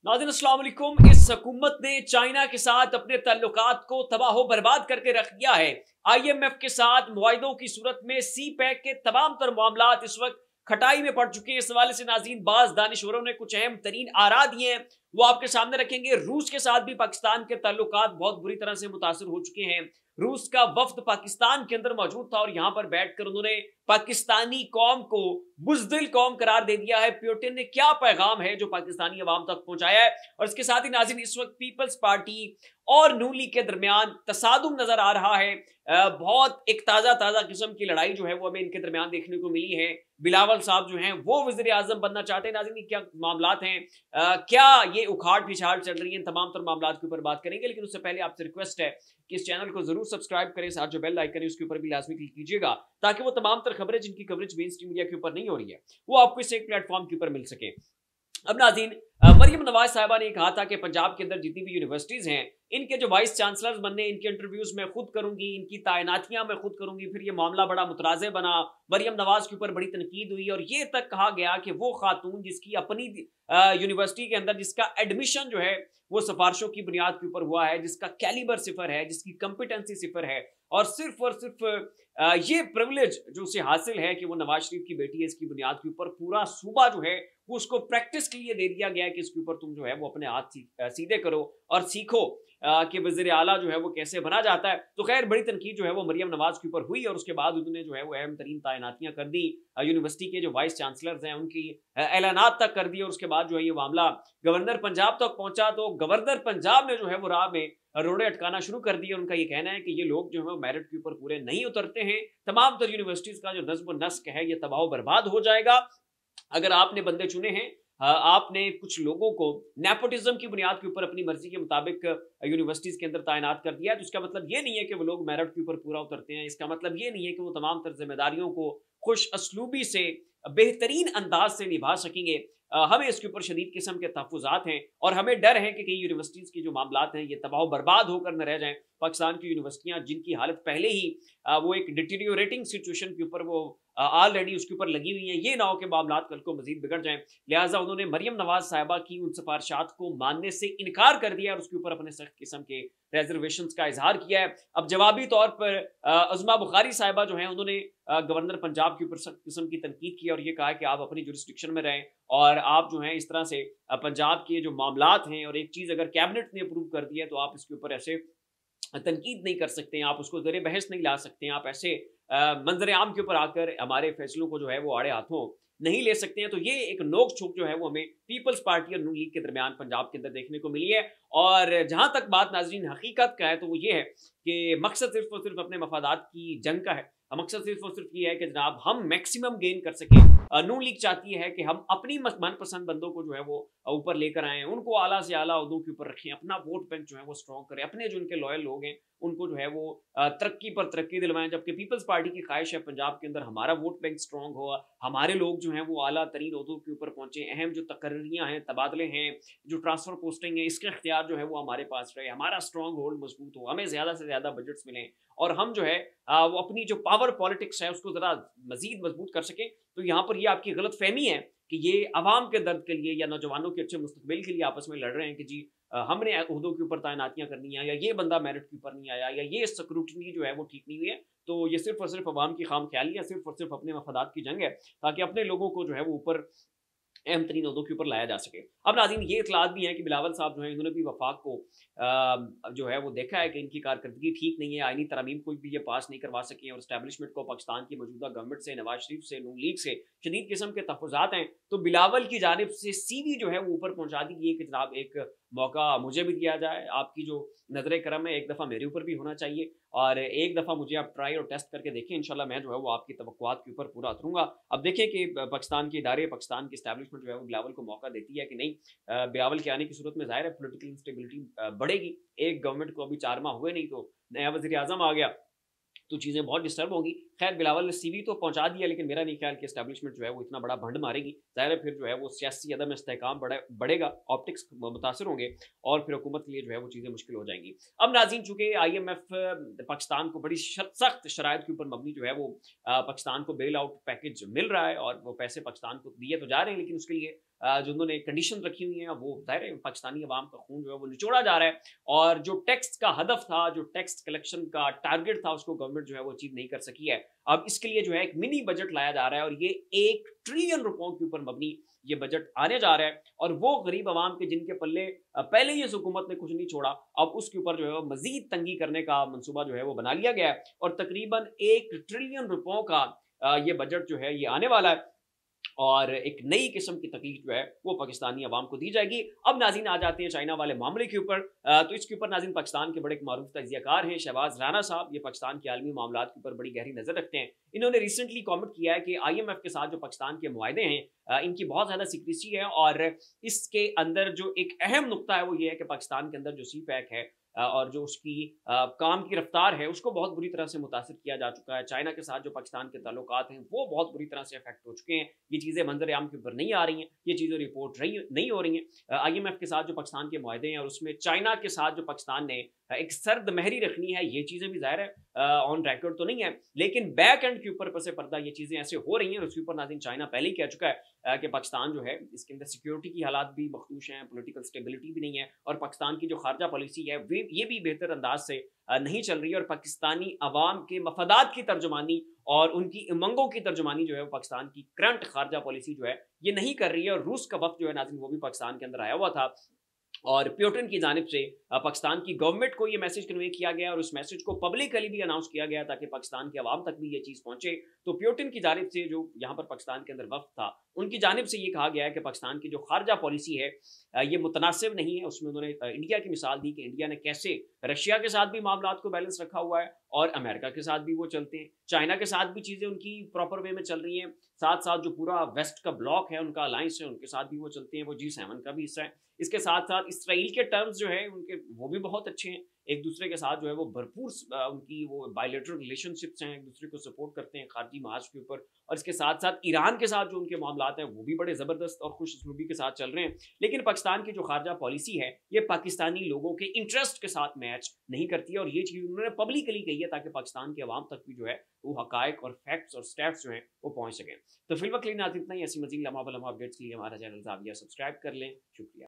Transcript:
नाज़रीन अस्सलाम वालेकुम। इस हुकूमत ने चाइना के साथ अपने ताल्लुकात को तबाह बर्बाद करके रख दिया है। IMF के साथ मुआहिदों की सूरत में सी पैक के तमाम तर मामलात इस वक्त खटाई में पड़ चुके हैं। इस हवाले से नाज़रीन बाज दानिशवरों ने कुछ अहम तरीन आरा दिए हैं, वो आपके सामने रखेंगे। रूस के साथ भी पाकिस्तान के ताल्लुकात बहुत बुरी तरह से मुतासर हो चुके हैं। रूस का वफ्द पाकिस्तान के अंदर मौजूद था और यहां पर बैठकर उन्होंने पाकिस्तानी कौम को बुज़दिल कौम करार दे दिया है। पुतिन ने क्या पैगाम है जो पाकिस्तानी अवाम तक पहुंचाया है, और इसके साथ ही नाज़रीन इस वक्त पीपल्स पार्टी और नून लीग के दरमियान तसादुम नजर आ रहा है। बहुत एक ताजा किस्म की लड़ाई जो है वो हमें इनके दरमियान देखने को मिली है। बिलावल साहब जो हैं वो वज़ीर आज़म बनना चाहते हैं। नाज़रीन क्या मामलात हैं, क्या ये उखाड़ पिछाड़ चल रही है, इन तमाम तर मामलात के ऊपर बात करेंगे। लेकिन उससे पहले आपसे रिक्वेस्ट है कि इस चैनल को जरूर सब्सक्राइब करें, साथ जो बेल आइकन है उसके ऊपर भी लाजमी क्लिक कीजिएगा, ताकि वो तमाम तर खबरें जिनकी कवरेज मेन स्ट्रीम मीडिया के ऊपर नहीं हो रही है वो आपको इस एक प्लेटफॉर्म के ऊपर मिल सके। अब नाज़रीन मरियम नवाज साहिबा ने कहा था कि पंजाब के अंदर जितनी भी यूनिवर्सिटीज हैं इनके जो वाइस चांसलर्स बनने, इनके इंटरव्यूज में खुद करूंगी, इनकी तैनातियां मैं खुद करूंगी। फिर ये मामला बड़ा मुतराज़े बना, मरियम नवाज के ऊपर बड़ी तनकीद हुई और ये तक कहा गया कि वो खातून जिसकी अपनी यूनिवर्सिटी के अंदर जिसका एडमिशन जो है वो सिफारिशों की बुनियाद के ऊपर हुआ है, जिसका कैलिबर सिफर है, जिसकी कंपिटेंसी सिफर है, और सिर्फ ये प्रिविलेज जो उसे हासिल है कि वो नवाज शरीफ की बेटी है, इसकी बुनियाद के ऊपर पूरा सूबा जो है वो उसको प्रैक्टिस के लिए दे दिया गया है कि इसके ऊपर तुम जो है वो अपने हाथ सीधे करो और सीखो कि वज़ीर आला जो है वो कैसे बना जाता है। तो खैर बड़ी तनकीद जो है वो मरियम नवाज के ऊपर हुई और उसके बाद उन्होंने जो है वो अहम तरीन तैनातियां कर दी। यूनिवर्सिटी के जो वाइस चांसलर्स हैं उनकी ऐलानात तक कर दिए और उसके बाद जो है ये मामला गवर्नर पंजाब तक पहुंचा। तो गवर्नर पंजाब ने जो है वो राह में रोड़े अटकाना शुरू कर दिए। उनका ये कहना है कि ये लोग जो है मेरिट के ऊपर पूरे नहीं उतरते हैं। तमाम तर यूनिवर्सिटीज का जो नज्म नस्क है ये तबाह बर्बाद हो जाएगा अगर आपने बंदे चुने हैं। आपने कुछ लोगों को नेपोटिज्म की बुनियाद के ऊपर अपनी मर्जी के मुताबिक यूनिवर्सिटीज के अंदर तैनात कर दिया है। तो इसका मतलब ये नहीं है कि वो लोग मेरिट के ऊपर पूरा उतरते हैं। इसका मतलब ये नहीं है कि वो तमाम तर जिम्मेदारियों को खुश असलूबी से बेहतरीन अंदाज से निभा सकेंगे। हमें इसके ऊपर शदीद किस्म के तहफ़्फ़ुज़ात हैं और हमें डर है कि कई यूनिवर्सिटीज़ की जो मामलात हैं ये तबाह बर्बाद होकर न रह जाएं। पाकिस्तान की यूनिवर्सिटियां जिनकी हालत पहले ही वो एक डिटीरियोरेटिंग सिचुएशन के ऊपर वो ऑलरेडी उसके ऊपर लगी हुई हैं, ये ना हो के मामलात कल को मजीद बिगड़ जाएं। लिहाजा उन्होंने मरियम नवाज साहिबा की उन सिफारिशात को मानने से इनकार कर दिया और उसके ऊपर अपने सख्त किस्म के रिजर्वेशंस का इजहार किया है। अब जवाबी तौर पर अज़मा बुखारी साहिबा जो हैं उन्होंने गवर्नर पंजाब के ऊपर सख्त किस्म की तनकीद की और ये कहा कि आप अपनी जुरिस्डिक्शन में रहें और आप जो हैं इस तरह से पंजाब के जो मामलात हैं, और एक चीज़ अगर कैबिनेट ने अप्रूव कर दी है तो आप इसके ऊपर ऐसे तनकीद नहीं कर सकते हैं, आप उसको ज़रिए बहस नहीं ला सकते हैं, आप ऐसे मंजर आम के ऊपर आकर हमारे फैसलों को जो है वो आड़े हाथों नहीं ले सकते हैं। तो ये एक नोक झोंक जो है वो हमें पीपल्स पार्टी और नून लीग के दरमियान पंजाब के अंदर देखने को मिली है। और जहां तक बात नाजरीन हकीकत का है तो वो ये है कि मकसद सिर्फ और सिर्फ अपने मफादात की जंग का है। मकसद सिर्फ और सिर्फ ये है कि जनाब हम मैक्सिमम गेन कर सकें। नून लीग चाहती है कि हम अपनी मनपसंद बंदों को जो है वो ऊपर लेकर आएँ, उनको आला से आला ओहदों के ऊपर रखें, अपना वोट बैंक जो है वो स्ट्रॉन्ग करें, अपने जो उनके लॉयल लोग हैं उनको जो है वो तरक्की पर तरक्की दिलवाएं। जबकि पीपल्स पार्टी की ख्वाहिश है पंजाब के अंदर हमारा वोट बैंक स्ट्रॉन्ग हो, हमारे लोग जो हैं वो आला तरीन ओहदों के ऊपर पहुंचे, अहम जो तकर्रियाँ हैं, तबादले हैं, जो ट्रांसफर पोस्टिंग है, इसका इख्तियार जो है वो हमारे पास रहे, हमारा स्ट्रॉन्ग होल्ड मजबूत हो, हमें ज़्यादा से ज़्यादा बजट्स मिलें और हम जो है वो अपनी जो पावर पॉलिटिक्स है उसको ज़रा मजीद मजबूत कर सकें। तो यहाँ पर ये आपकी गलत फहमी है कि ये अवाम के दर्द के लिए या नौजवानों के अच्छे मुस्तकबिल के लिए आपस में लड़ रहे हैं कि जी हमने ओहदों के ऊपर तैनातियां करनी है, या ये बंदा मेरिट के ऊपर नहीं आया, या ये स्क्रूटनी जो है वो ठीक नहीं हुई है। तो ये सिर्फ और सिर्फ अवाम की खाम ख्याली है, सिर्फ और सिर्फ अपने मफादात की जंग है ताकि अपने लोगों को जो है वो ऊपर अहम तरीन ओहदों के ऊपर लाया जा सके। अब नाज़रीन ये इतलात भी है कि बिलावल साहब जो है इन्होंने भी वफाक को जो है वो देखा है कि इनकी कारकर्दगी ठीक नहीं है, आईनी तरमीम कोई भी ये पास नहीं करवा सके और इस्टेब्लिशमेंट को पाकिस्तान की मौजूदा गवर्नमेंट से, नवाज शरीफ से, नून लीग से शदीद किस्म के तहफ़्फ़ुज़ात हैं। तो बिलावल की जानिब से CV जो है वो ऊपर पहुँचा दी गई कि जनाब एक मौका मुझे भी दिया जाए, आपकी जो नज़र करम है एक दफ़ा मेरे ऊपर भी होना चाहिए और एक दफ़ा मुझे आप ट्राई और टेस्ट करके देखें, इंशाल्लाह मैं जो है वो आपकी तवक्कुआत के ऊपर पूरा उतरूँगा। अब देखें कि पाकिस्तान के इदारे, पाकिस्तान की इस्टेब्लिशमेंट जो है वो बिलावल को मौका देती है कि नहीं। बिलावल के आने की सूरत में ज़ाहिर है पॉलिटिकल इंस्टेबिलिटी बढ़ेगी। एक गवर्नमेंट को अभी 4 माह हुए नहीं तो नया वज़ीर आज़म आ गया तो चीज़ें बहुत डिस्टर्ब होंगी। खैर बिलावल ने CV तो पहुंचा दिया, लेकिन मेरा नहीं ख्याल कि एस्टेब्लिशमेंट जो है वो इतना बड़ा भंड मारेगी। ज़ाहिर है फिर जो है वो सियासी अदम इस्तेहकाम बढ़ेगा, ऑप्टिक्स मुतासर होंगे और फिर हुकूमत के लिए जो है वो चीज़ें मुश्किल हो जाएंगी। अब नाज़रीन चूँकि IMF पाकिस्तान को बड़ी सख्त शराइत के ऊपर मबनी जो है वो पाकिस्तान को बेल आउट पैकेज मिल रहा है और वो पैसे पाकिस्तान को दिए तो जा रहे हैं, लेकिन उसके लिए जो उन्होंने कंडीशन रखी हुई हैं, वो ज़ाहिर है पाकिस्तानी अवाम का खून जो है वो निचोड़ा जा रहा है। और जो टैक्स का हदफ था, जो टैक्स कलेक्शन का टारगेट था, उसको गवर्नमेंट जो है वो अचीव नहीं कर सकी है। अब इसके लिए जो है एक मिनी बजट लाया जा रहा है, और ये 1 ट्रिलियन रुपयों के ऊपर मबनी ये बजट आने जा रहा है। और वो गरीब आवाम के जिनके पल्ले पहले ही इस हुकूमत ने कुछ नहीं छोड़ा, अब उसके ऊपर जो है वो मजीद तंगी करने का मंसूबा जो है वो बना लिया गया है, और तकरीबन 1 ट्रिलियन रुपयों का ये बजट जो है ये आने वाला है। और एक नई किस्म की तकलीफ जो है वो पाकिस्तानी अवाम को दी जाएगी। अब नाज़रीन आ जाते हैं चाइना वाले मामले के ऊपर। तो इसके ऊपर नाज़रीन पाकिस्तान के बड़े मारूफ तजियाकार हैं शहबाज राना साहब। ये पाकिस्तान के आलमी मामलात के ऊपर बड़ी गहरी नज़र रखते हैं। इन्होंने रिसेंटली कॉमेंट किया है कि IMF के साथ जो पाकिस्तान के मुआहदे हैं इनकी बहुत ज़्यादा सीक्रेसी है, और इसके अंदर जो एक अहम नुकता है वो ये है कि पाकिस्तान के अंदर जो CPEC है और जो उसकी काम की रफ्तार है उसको बहुत बुरी तरह से मुतासिर किया जा चुका है। चाइना के साथ जो पाकिस्तान के ताल्लुकात हैं वो बहुत बुरी तरह से अफेक्ट हो चुके हैं। ये चीज़ें मंजर आम के ऊपर नहीं आ रही हैं, ये चीज़ें रिपोर्ट नहीं हो रही हैं। IMF के साथ जो पाकिस्तान के मुआहदे हैं और उसमें चाइना के साथ जो पाकिस्तान ने एक सर्द महरी रखनी है, ये चीज़ें भी ज़ाहिर है ऑन रिकॉर्ड तो नहीं है, लेकिन बैक एंड के ऊपर पसे पर्दा ये चीज़ें ऐसे हो रही हैं। और उसके ऊपर नाज़रीन चाइना पहले ही कह चुका है कि पाकिस्तान जो है इसके अंदर सिक्योरिटी की हालात भी मखदूश हैं, पॉलिटिकल स्टेबिलिटी भी नहीं है, और पाकिस्तान की जो खारजा पॉलिसी है ये भी बेहतर अंदाज से नहीं चल रही है। और पाकिस्तानी अवाम के मफादात की तर्जुमानी और उनकी उमंगों की तर्जुमानी जो है वो पाकिस्तान की करंट खारजा पॉलिसी जो है ये नहीं कर रही है। और रूस का वक्त जो है नाज़रीन वो भी पाकिस्तान के अंदर आया हुआ था, और प्यूटन की जानिब से पाकिस्तान की गवर्नमेंट को ये मैसेज कन्वे किया गया, और उस मैसेज को पब्लिकली भी अनाउंस किया गया ताकि पाकिस्तान के अवाम तक भी ये चीज़ पहुंचे। तो प्यूटन की जानिब से जो यहाँ पर पाकिस्तान के अंदर वक्त था, उनकी जानिब से ये कहा गया है कि पाकिस्तान की जो खारजा पॉलिसी है ये मुतनासिब नहीं है। उसमें उन्होंने इंडिया की मिसाल दी कि इंडिया ने कैसे रशिया के साथ भी मामलात को बैलेंस रखा हुआ है, और अमेरिका के साथ भी वो चलते हैं, चाइना के साथ भी चीज़ें उनकी प्रॉपर वे में चल रही हैं, साथ साथ जो पूरा वेस्ट का ब्लॉक है, उनका अलायंस है, उनके साथ भी वो चलते हैं, वो G7 का भी हिस्सा है। इसके साथ साथ इसराइल के टर्म्स जो है उनके वो भी बहुत अच्छे हैं, एक दूसरे के साथ जो है वो भरपूर उनकी वो बायलैटरल रिलेशनशिप्स हैं, एक दूसरे को सपोर्ट करते हैं खारजी महाज के ऊपर। और इसके साथ साथ ईरान के साथ जो उनके मामलात हैं वो भी बड़े ज़बरदस्त और खुश उसलूबी के साथ चल रहे हैं। लेकिन पाकिस्तान की जो खारजा पॉलिसी है ये पाकिस्तानी लोगों के इंटरेस्ट के साथ मैच नहीं करती है, और ये चीज़ उन्होंने पब्लिकली कही है ताकि पाकिस्तान के अवाम तक भी जो है वो हकायक और फैक्ट्स और स्टैट्स जो हैं वो पहुँच सकें। तो फिलहाल के लिए नाज़रीन इतना ही। ऐसी मज़ीद लम्हा बलम्हा अपडेट्स के लिए हमारा चैनल ज़ाविया सब्सक्राइब कर लें। शुक्रिया।